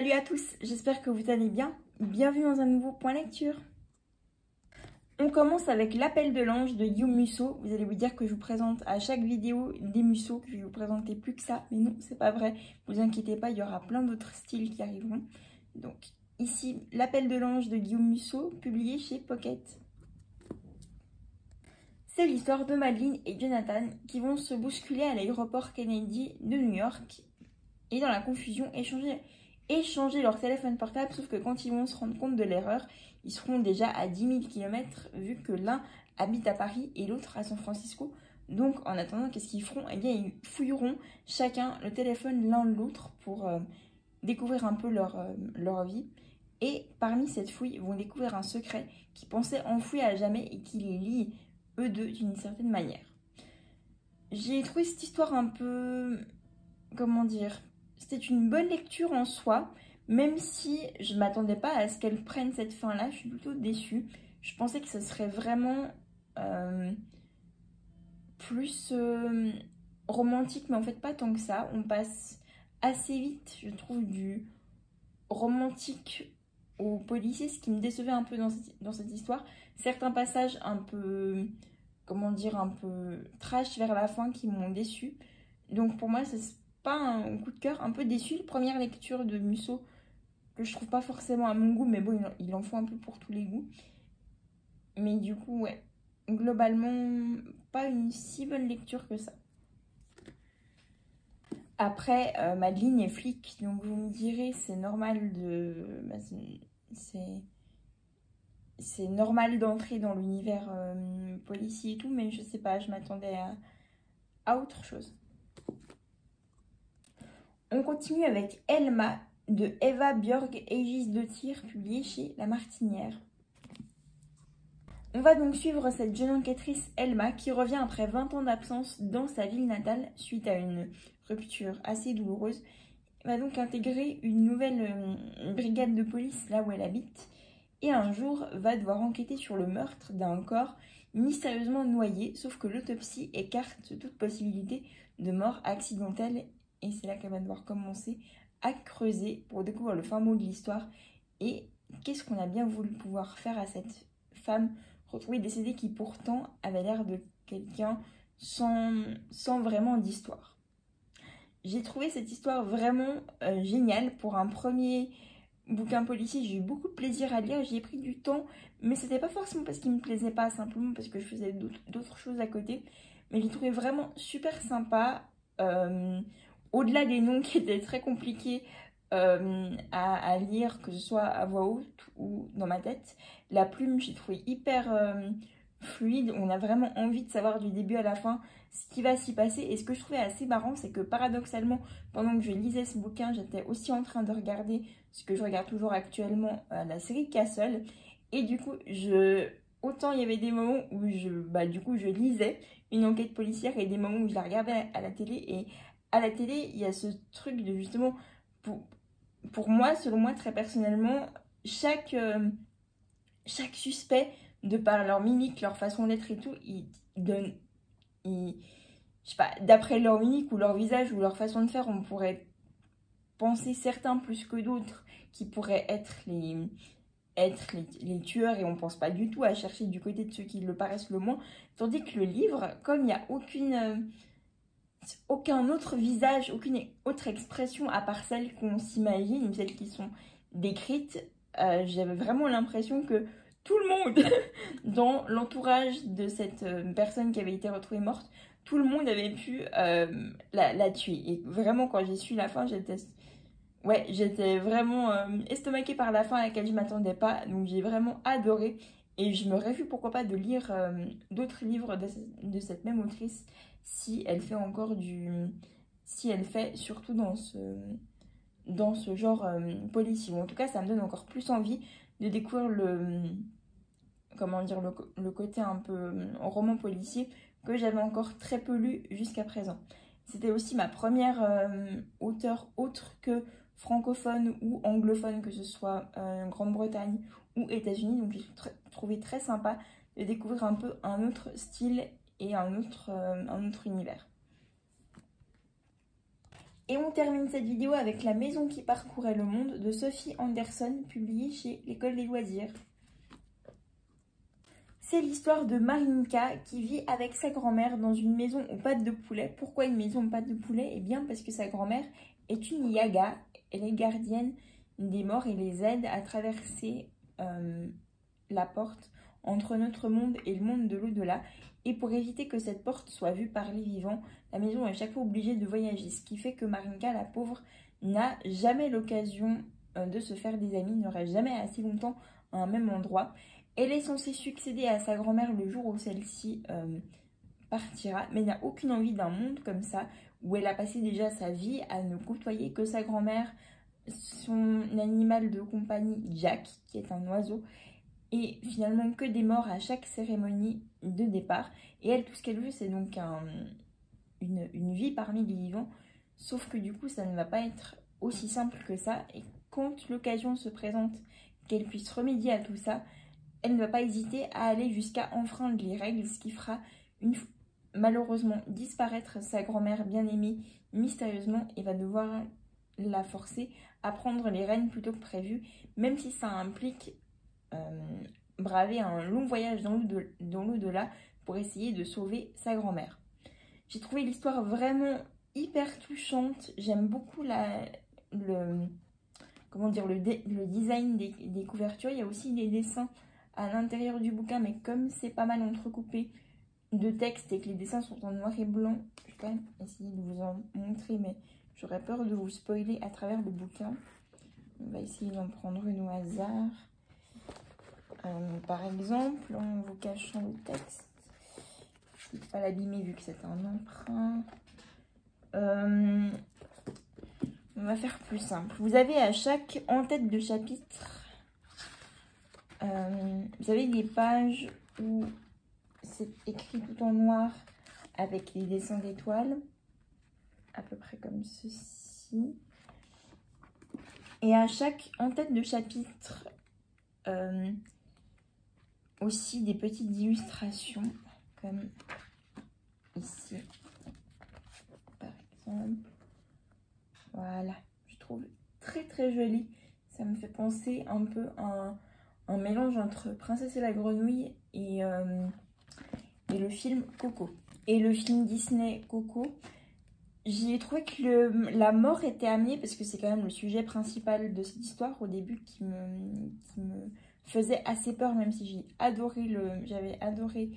Salut à tous, j'espère que vous allez bien. Bienvenue dans un nouveau point lecture. On commence avec L'appel de l'ange de Yu Musso. Vous allez vous dire que je vous présente à chaque vidéo des Musso, que je vais vous présenter plus que ça. Mais non, c'est pas vrai. Vous inquiétez pas, il y aura plein d'autres styles qui arriveront. Donc ici, L'appel de l'ange de Yu Musso, publié chez Pocket. C'est l'histoire de Madeline et Jonathan qui vont se bousculer à l'aéroport Kennedy de New York et dans la confusion échanger leur téléphone portable, sauf que quand ils vont se rendre compte de l'erreur, ils seront déjà à 10 000 km vu que l'un habite à Paris et l'autre à San Francisco. Donc en attendant, qu'est-ce qu'ils feront? Eh bien, ils fouilleront chacun le téléphone l'un de l'autre pour découvrir un peu leur vie. Et parmi cette fouille, ils vont découvrir un secret qui pensait enfoui à jamais et qui les lie, eux deux, d'une certaine manière. J'ai trouvé cette histoire un peu... comment dire? C'était une bonne lecture en soi, même si je ne m'attendais pas à ce qu'elle prenne cette fin-là. Je suis plutôt déçue. Je pensais que ce serait vraiment plus romantique, mais en fait pas tant que ça. On passe assez vite, je trouve, du romantique au policier, ce qui me décevait un peu dans cette histoire. Certains passages un peu, comment dire, un peu trash vers la fin qui m'ont déçue. Donc pour moi, c'est pas un coup de cœur, un peu déçu. Première lecture de Musso que je trouve pas forcément à mon goût, mais bon, il en faut un peu pour tous les goûts. Mais du coup, ouais, globalement, pas une si bonne lecture que ça. Après, Madeline est flic, donc vous me direz, c'est normal de... Bah, c'est normal d'entrer dans l'univers policier et tout, mais je sais pas, je m'attendais à autre chose. On continue avec Elma de Eva Björg Aegis-Dottir, publié chez La Martinière. On va donc suivre cette jeune enquêtrice Elma qui revient après 20 ans d'absence dans sa ville natale suite à une rupture assez douloureuse. Elle va donc intégrer une nouvelle brigade de police là où elle habite et un jour va devoir enquêter sur le meurtre d'un corps mystérieusement noyé, sauf que l'autopsie écarte toute possibilité de mort accidentelle. Et c'est là qu'elle va devoir commencer à creuser pour découvrir le fin mot de l'histoire et qu'est-ce qu'on a bien voulu pouvoir faire à cette femme retrouvée décédée qui pourtant avait l'air de quelqu'un sans vraiment d'histoire. J'ai trouvé cette histoire vraiment géniale. Pour un premier bouquin policier, j'ai eu beaucoup de plaisir à lire, j'y ai pris du temps, mais c'était pas forcément parce qu'il me plaisait pas, simplement parce que je faisais d'autres choses à côté. Mais j'ai trouvé vraiment super sympa. Au-delà des noms qui étaient très compliqués à lire, que ce soit à voix haute ou dans ma tête, la plume, j'ai trouvé hyper fluide. On a vraiment envie de savoir du début à la fin ce qui va s'y passer. Et ce que je trouvais assez marrant, c'est que paradoxalement, pendant que je lisais ce bouquin, j'étais aussi en train de regarder ce que je regarde toujours actuellement, la série Castle. Et du coup, autant il y avait des moments où je lisais une enquête policière et des moments où je la regardais à la télé. Et à la télé, il y a ce truc de justement, pour moi, selon moi, très personnellement, chaque suspect, de par leur mimique, leur façon d'être et tout, ils donnent, je sais pas, d'après leur mimique ou leur visage ou leur façon de faire, on pourrait penser certains plus que d'autres qui pourraient être les tueurs et on pense pas du tout à chercher du côté de ceux qui le paraissent le moins. Tandis que le livre, comme il n'y a aucun autre visage, aucune autre expression à part celles qu'on s'imagine ou celles qui sont décrites, j'avais vraiment l'impression que tout le monde dans l'entourage de cette personne qui avait été retrouvée morte, tout le monde avait pu la tuer. Et vraiment, quand j'ai su la fin, j'étais vraiment estomaquée par la fin à laquelle je ne m'attendais pas. Donc j'ai vraiment adoré. Et je me réjouis pourquoi pas de lire d'autres livres de cette même autrice si elle fait encore si elle fait surtout dans ce genre policier. En tout cas, ça me donne encore plus envie de découvrir le côté un peu roman policier que j'avais encore très peu lu jusqu'à présent. C'était aussi ma première auteure autre que francophone ou anglophone, que ce soit Grande-Bretagne ou États-Unis. Donc j'ai trouvé très sympa de découvrir un peu un autre style et un autre univers. Et on termine cette vidéo avec La maison qui parcourait le monde de Sophie Anderson, publiée chez l'École des loisirs. C'est l'histoire de Marinka qui vit avec sa grand-mère dans une maison aux pattes de poulet. Pourquoi une maison aux pattes de poulet? Eh bien parce que sa grand-mère est une yaga, elle est gardienne des morts et les aide à traverser la porte entre notre monde et le monde de l'au-delà. Et pour éviter que cette porte soit vue par les vivants, la maison est chaque fois obligée de voyager. Ce qui fait que Marinka, la pauvre, n'a jamais l'occasion de se faire des amis, n'aura jamais assez longtemps à un même endroit. Elle est censée succéder à sa grand-mère le jour où celle-ci partira, mais n'a aucune envie d'un monde comme ça, où elle a passé déjà sa vie à ne côtoyer que sa grand-mère, son animal de compagnie Jack, qui est un oiseau, et finalement que des morts à chaque cérémonie de départ. Et elle, tout ce qu'elle veut, c'est donc une vie parmi les vivants, sauf que du coup, ça ne va pas être aussi simple que ça. Et quand l'occasion se présente qu'elle puisse remédier à tout ça, elle ne va pas hésiter à aller jusqu'à enfreindre les règles, ce qui fera malheureusement disparaître sa grand-mère bien-aimée mystérieusement et va devoir la forcer à prendre les rênes plutôt que prévu, même si ça implique braver un long voyage dans l'au-delà pour essayer de sauver sa grand-mère. J'ai trouvé l'histoire vraiment hyper touchante. J'aime beaucoup le design des couvertures. Il y a aussi des dessins à l'intérieur du bouquin, mais comme c'est pas mal entrecoupé de texte et que les dessins sont en noir et blanc, je vais quand même essayer de vous en montrer, mais j'aurais peur de vous spoiler à travers le bouquin. On va essayer d'en prendre une au hasard. Par exemple, en vous cachant le texte, je ne vais pas l'abîmer vu que c'est un emprunt. On va faire plus simple. Vous avez à chaque en-tête de chapitre, vous avez des pages où c'est écrit tout en noir avec les dessins d'étoiles, à peu près comme ceci. Et à chaque en-tête de chapitre, aussi des petites illustrations, comme ici, par exemple. Voilà, je trouve très très joli. Ça me fait penser un peu à un mélange entre Princesse et la Grenouille et le film Coco. Et le film Disney Coco, j'ai trouvé que la mort était amenée, parce que c'est quand même le sujet principal de cette histoire au début qui me faisait assez peur, même si j'avais adoré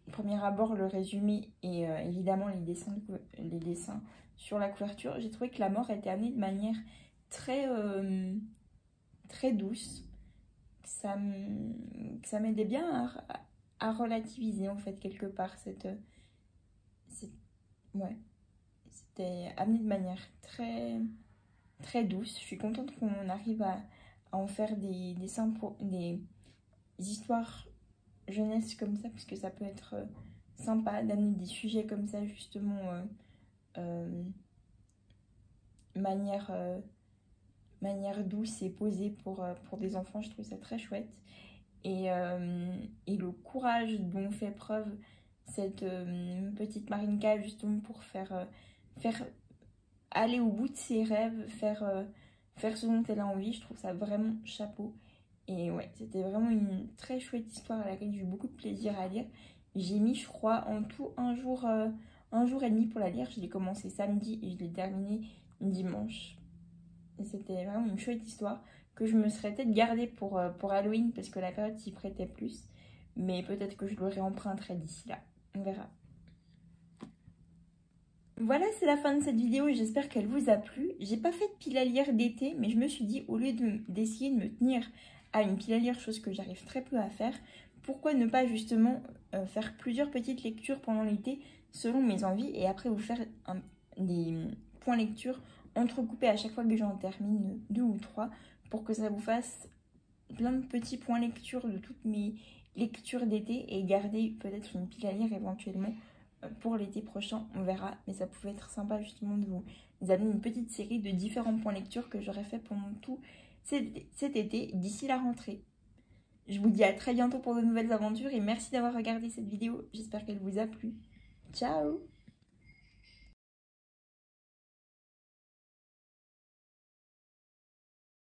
au premier abord le résumé et évidemment les dessins sur la couverture. J'ai trouvé que la mort était amenée de manière très, très douce, que ça m'aidait bien à relativiser en fait quelque part ouais, c'était amené de manière très, très douce. Je suis contente qu'on arrive à en faire des histoires jeunesse comme ça, parce que ça peut être sympa d'amener des sujets comme ça, justement, manière douce et posée pour des enfants. Je trouve ça très chouette. Et le courage dont fait preuve cette petite Marinka, justement, pour faire aller au bout de ses rêves, faire ce dont elle a envie. Je trouve ça vraiment chapeau. Et ouais, c'était vraiment une très chouette histoire à laquelle j'ai eu beaucoup de plaisir à lire. J'ai mis, je crois, en tout un jour et demi pour la lire. Je l'ai commencé samedi et je l'ai terminé dimanche. Et c'était vraiment une chouette histoire que je me serais peut-être gardée pour Halloween, parce que la période s'y prêtait plus. Mais peut-être que je le réemprunterai d'ici là. On verra. Voilà, c'est la fin de cette vidéo et j'espère qu'elle vous a plu. J'ai pas fait de pile à lire d'été, mais je me suis dit, au lieu d'essayer de me tenir à une pile à lire, chose que j'arrive très peu à faire, pourquoi ne pas justement faire plusieurs petites lectures pendant l'été selon mes envies, et après vous faire des points lecture entrecoupés à chaque fois que j'en termine 2 ou 3, pour que ça vous fasse plein de petits points lecture de toutes mes lectures d'été, et garder peut-être une pile à lire éventuellement pour l'été prochain, on verra. Mais ça pouvait être sympa justement de vous amener une petite série de différents points lecture que j'aurais fait pendant tout cet été, d'ici la rentrée. Je vous dis à très bientôt pour de nouvelles aventures et merci d'avoir regardé cette vidéo. J'espère qu'elle vous a plu. Ciao!